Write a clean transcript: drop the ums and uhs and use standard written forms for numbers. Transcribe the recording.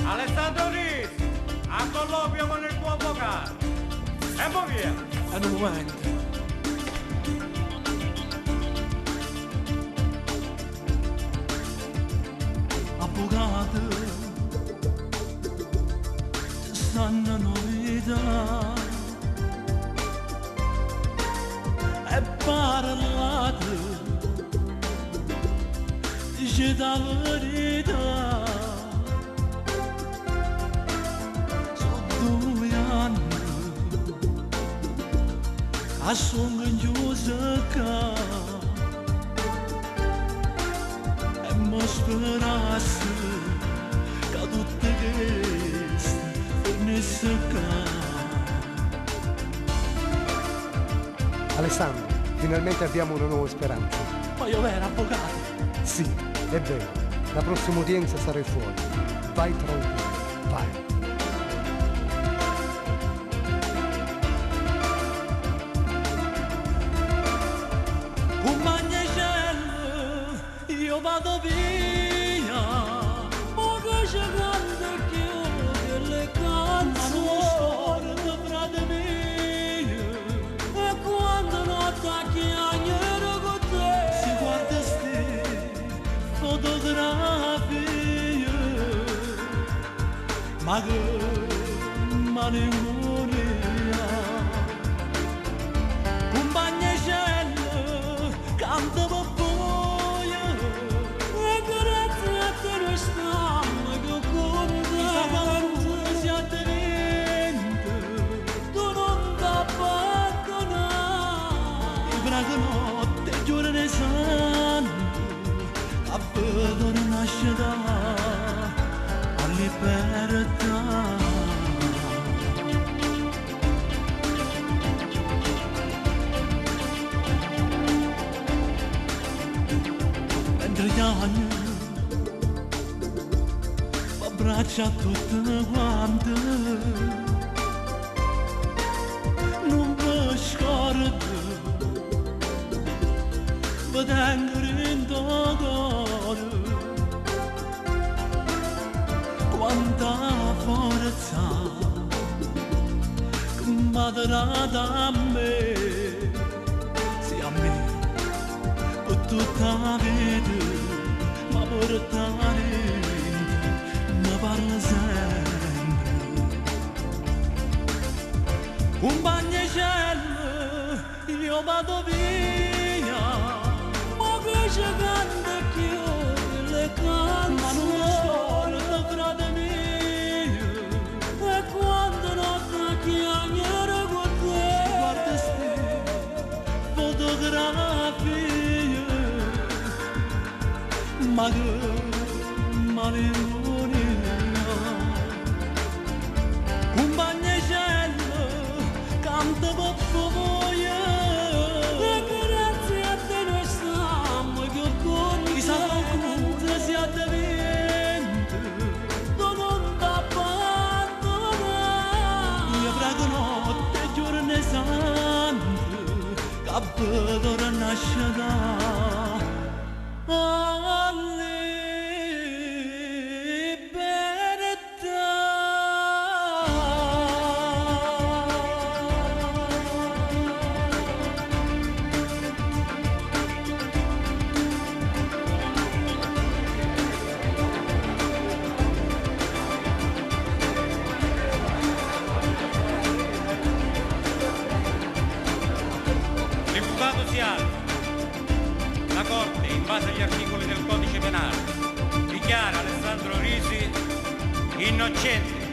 Alessandro Risi, a colloquio con il tuo avvocato. E poi via. Ad un momento. Avvocato, stanno novità e parlate, dice la verità. Sono 2 anni a sono chiusa qua e mi sperasse che tutte queste finisse qua. Alessandro, finalmente abbiamo una nuova speranza. Ma io vero, avvocato? Sì, è vero. La prossima udienza sarai fuori. Vai tranquillo, vai. Io vado via, ma che c'è grande chiude le canzoni di frate mio, e quando notte a chiacchiere con te si guarda ste fotografie, ma che malinconia, compagna cielo, canta per notte, giorni santo, a vedere nascita a libertà. Mentre gli anni abbraccia tutte quante, non mi scordo vedendo in cuore quanta forza che m'ha dato a me, sì a me, per tutta la vita, ma portare mi parla sempre. Compagna cielo, io vado via, c'è grande chiude le canzoni, ma non scordo frate mio, e quando notte a chiacchiere con te guarda ste fotografie, ma che malinconia. Compagna cielo, canta per voi. A vedere nascere a libertà. L'imputato si alza. La Corte, in base agli articoli del Codice Penale, dichiara Alessandro Risi innocente